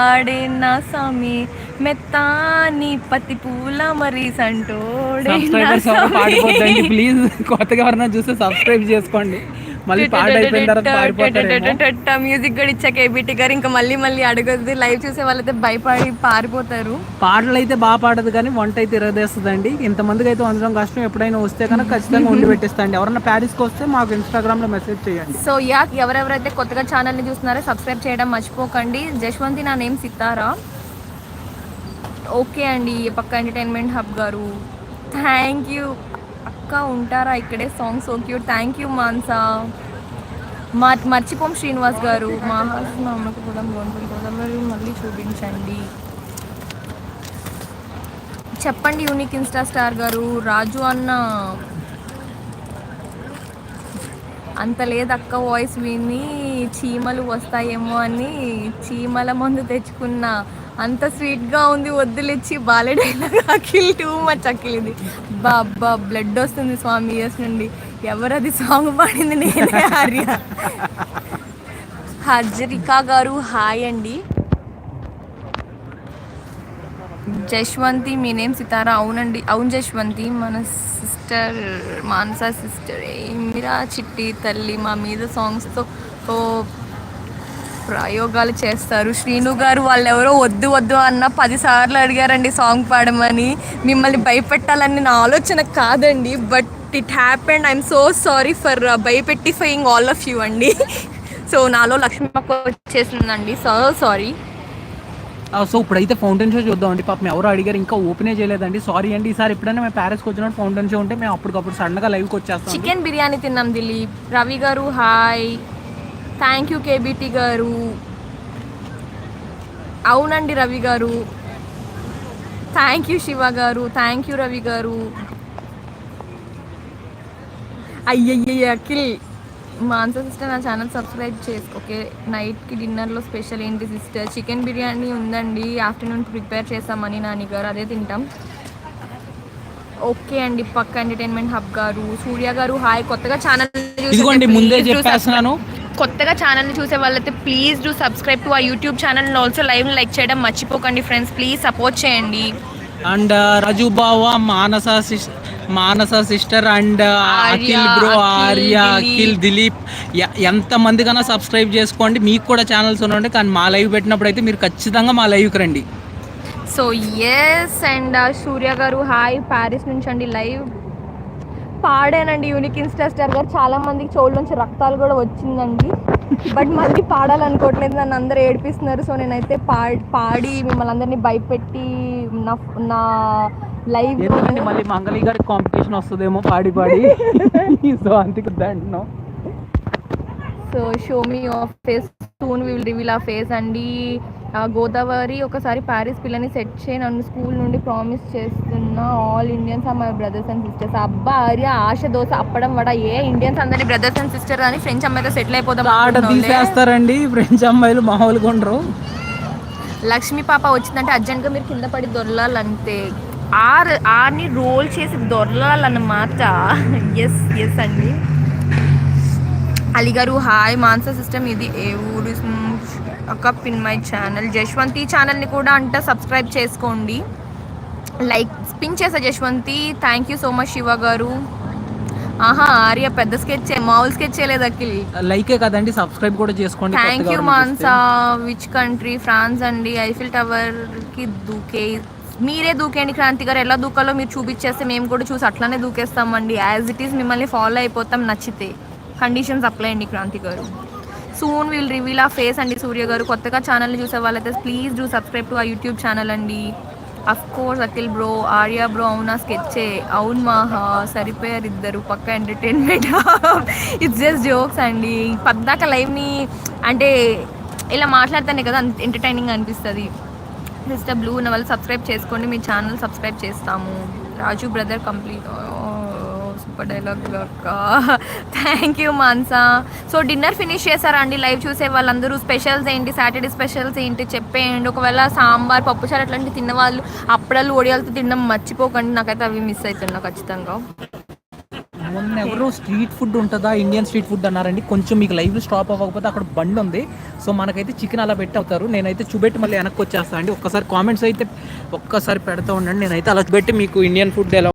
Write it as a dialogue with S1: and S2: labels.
S1: ఆడే నా స్వామి మెత్తాని పత్తి పూల మరి సంటోడే నా
S2: సబ్స్క్రైబర్స్ ఎవరో
S1: స్వామి.
S2: పాడిపోద్దండి ప్లీజ్. కొత్తగా ఎవరైనా చూస్తే సబ్స్క్రైబ్ చేసుకోండి. మళ్ళీ పాట అయిపోయిన తర్వాత పారిపోతారేమో.
S1: మ్యూజిక్ కూడా ఇచ్చా కేబిటి గారు, ఇంకా మళ్ళీ మళ్ళీ అడగద్దు. లైవ్ చూసే వాళ్ళైతే భయపడి పారిపోతారు.
S2: పాటలు అయితే బాగా పాడదు కానీ వంట అయితే ఇరగదేస్తుందండి. ఇంతమందికి అయితే వండడం కష్టం. ఎప్పుడైనా వస్తే కనుక ఖచ్చితంగా వండి పెట్టిస్తాండి. ఎవరన్నా ప్యారిస్కి వస్తే మాకు ఇన్స్టాగ్రామ్లో మెసేజ్ చేయండి.
S1: సో యా, ఎవరెవరైతే కొత్తగా ఛానల్ని చూస్తున్నారో సబ్స్క్రైబ్ చేయడం మర్చిపోకండి. జశ్వంతి, నా నేమ్ సితారా. ఓకే అండి, పక్క ఎంటర్టైన్మెంట్ హబ్ గారు థ్యాంక్ యూ. అక్క ఉంటారా ఇక్కడే, song so cute. Thank you Mansa. మర్చిపోం శ్రీనివాస్ గారు, మా హస్బెండ్ అమ్మకు కూడా బాగుంటుంది కదా, మళ్ళీ చూపించండి. చెప్పండి యూనిక్ ఇన్స్టా స్టార్ గారు. రాజు అన్న అంత లేదు అక్క, వాయిస్ విని చీమలు వస్తాయేమో అని చీమల మందు తెచ్చుకున్న, అంత స్వీట్గా ఉంది వద్దులిచ్చి బాలే dialogue. Akhil too much. Akhil ఇది బాబా బ్లడ్ వస్తుంది స్వామి ఇయర్స్ నుండి. ఎవరది సాంగ్ పాడింది? నేనే ఆర్య. హజరికా గారు హాయ్ అండి. జశ్వంతి, మీ నేమ్ సితారా. అవునండి, అవును జశ్వంతి, మన సిస్టర్ మానసా సిస్టర్. ఏమిరా చిట్టి తల్లి మా మీద సాంగ్స్తో ప్రయోగాలు చేస్తారు. శ్రీను గారు వాళ్ళు ఎవరో వద్దు వద్దు అన్న 10 సార్లు అడిగారండి సాంగ్ పాడమని. మిమ్మల్ని భయపెట్టాలని నా ఆలోచన కాదండి, but it happened. I'm so sorry for భయపెట్టిఫైయింగ్ ఆల్ ఆఫ్ యూ అండి. సో నాలో లక్ష్మక్క వచ్చేసిందండి, సో సారీ.
S2: సో ఇప్పుడైతే ఫౌంటైన్ షో చూద్దామండి. పాపం ఎవరు అడిగారు, ఇంకా ఓపెనే చేయలేదండి. సారీ అండి. ఈసారి ఎప్పుడైనా మేము ప్యారిస్కి వచ్చినప్పుడు ఫౌంటైన్ షో ఉంటే మేము అప్పటికప్పుడు సడన్గా లైవ్కి వచ్చేస్తాం.
S1: చికెన్ బిర్యానీ తిన్నాం దిలీప్. రవి గారు హాయ్. థ్యాంక్ యూ కేబిటి గారు. అవునండి రవి గారు. థ్యాంక్ యూ శివ గారు. థ్యాంక్ యూ రవి గారు. అయ్యయ్య అఖిల్. మాన్సా సిస్టర్, నా ఛానల్ సబ్స్క్రైబ్ చేసుకో. ఓకే, నైట్కి డిన్నర్లో స్పెషల్ ఏంటి సిస్టర్? చికెన్ బిర్యానీ ఉందండి, ఆఫ్టర్నూన్ ప్రిపేర్ చేస్తామని నాని గారు, అదే తింటాం. ఓకే అండి, పక్క ఎంటర్టైన్మెంట్ హబ్ గారు. సూర్య గారు హాయ్. కొత్తగా ఛానల్
S2: ముందే చెప్పేస్తున్నాను,
S1: కొత్తగా ఛానల్ని చూసే వాళ్ళైతే ప్లీజ్ డూ సబ్స్క్రైబ్ టు ఆ YouTube channel. Also live like చేయడం మర్చిపోకండి ఫ్రెండ్స్, ప్లీజ్ సపోర్ట్ చేయండి.
S2: అండ్ రాజు బావ, Manasa sister and Akhil bro, Arya, Akhil, Dilip, ఎంతమంది కన్నా సబ్స్క్రైబ్ చేసుకోండి. మీకు కూడా ఛానల్స్ ఉండండి, కానీ మా లైవ్ పెట్టినప్పుడు అయితే మీరు ఖచ్చితంగా మా లైవ్కి రండి.
S1: సో ఎస్, అండ్ సూర్య గారు హాయ్, ప్యారిస్ నుంచి అండి. లైవ్ పాడానండి యూనిక్ ఇన్స్టా స్టార్ గారు. చాలా మందికి చెవుల నుంచి రక్తాలు కూడా వచ్చిందండి, బట్ మళ్ళీ పాడాలనుకోవట్లేదు, నన్ను అందరూ ఏడిపిస్తున్నారు. సో నేనైతే పాడి మిమ్మల్ని అందరినీ భయపెట్టి నా లైవ్
S2: మళ్ళీ మంగళి గారికి కాంపిటీషన్ వస్తుందేమో పాడి సో అందుకు దాంట్లో.
S1: So show me off face soon we will reveal a face అండి. గోదావరి, ఒకసారి ప్యారిస్ పిల్లని సెట్ చేయి, నన్ను స్కూల్ నుండి ప్రామిస్ చేస్తున్నా. All Indians are my brothers and sisters. అబ్బా ఆర్య, ఆశ దోశ అప్పడం వడ. ఏ ఇండియన్స్ అందరినీ బ్రదర్స్ అండ్ సిస్టర్ అని ఫ్రెంచ్ అమ్మాయితో సెటిల్ అయిపోదాం
S2: తీసేస్తారండి ఫ్రెంచ్ అమ్మాయిలు, మామూలుగా ఉండరు.
S1: లక్ష్మీ పాప వచ్చిందంటే అర్జెంట్గా మీరు కింద పడి దొరలాలంతే. ఆర్ని రోల్ చేసి దొరలాలన్నమాట. ఎస్ ఎస్ అండి. అలీగారు హాయ్. మాన్సా సిస్టమ్, ఇది ఏ ఊరు? అకప్ ఇన్ మై ఛానల్. జశ్వంతి ఛానల్ని కూడా అంటే సబ్స్క్రైబ్ చేసుకోండి. లైక్ స్పిన్ చేసా Jashwanthi. Thank you so much Shiva గారు. ఆహా ఆర్య పెద్ద స్కెచ్, మామూలు స్కెచ్ చేయలేదు అఖిల్.
S2: లైకే కదండి, సబ్స్క్రైబ్ కూడా చేసుకోండి.
S1: Thank you Mansa. Which country? France అండి. ఐఫిల్ టవర్కి మీరే దూకేయండి క్రాంతి గారు. ఎలా దూకాలో మీరు చూపించేస్తే మేము కూడా చూసి అట్లానే దూకేస్తామండి. యాజ్ ఇట్ ఈస్ మిమ్మల్ని ఫాలో అయిపోతాం నచ్చితే. కండిషన్స్ అప్లై అండి క్రాంతి గారు. Soon will reveal a face అండి. సూర్య గారు, కొత్తగా ఛానల్ని చూసే వాళ్ళైతే ప్లీజ్ డూ సబ్స్క్రైబ్ టు ఆ యూట్యూబ్ ఛానల్ అండి. Of course Akhil bro, Arya bro. అవునా స్కెచ్చే? అవును మాహా, సరిపోయారు ఇద్దరు. పక్క ఎంటర్టైన్మెంట్. ఇట్స్ జస్ట్ జోక్స్ అండి. పద్దాక లైవ్ని అంటే ఇలా మాట్లాడితేనే కదా ఎంటర్టైనింగ్ అనిపిస్తుంది. సిస్టర్ బ్లూ ఉన్న వాళ్ళు సబ్స్క్రైబ్ చేసుకోండి, మీ ఛానల్ సబ్స్క్రైబ్ చేస్తాము. రాజు బ్రదర్ కంప్లీట్. సూపర్ డైలాగ్ అక్క. Thank you Mansa. So dinner finish చేశారా అండి? లైవ్ చూసే వాళ్ళందరూ స్పెషల్స్ ఏంటి, సాటర్డే స్పెషల్స్ ఏంటి చెప్పేయండి. ఒకవేళ సాంబార్, పప్పుచారు అట్లాంటివి తిన్నవాళ్ళు అప్పడాలు ఒడియాలతో తినడం మర్చిపోకండి. నాకైతే అవి మిస్ అవుతున్నా ఖచ్చితంగా.
S2: మొన్న ఎవరో స్ట్రీట్ ఫుడ్ ఉంటుందా, ఇండియన్ స్ట్రీట్ ఫుడ్ అన్నారండి. కొంచెం మీకు లైవ్లో స్టాప్ అవ్వకపోతే అక్కడ బండి ఉంది. సో మనకైతే చికెన్ అలా పెట్టి అవుతారు. నేనైతే చూపెట్టి మళ్ళీ వెనక్కి వచ్చేస్తాను అండి. ఒక్కసారి కామెంట్స్ అయితే ఒక్కసారి పెడతా ఉండండి. నేనైతే అలా పెట్టి మీకు ఇండియన్ ఫుడ్ ఎలా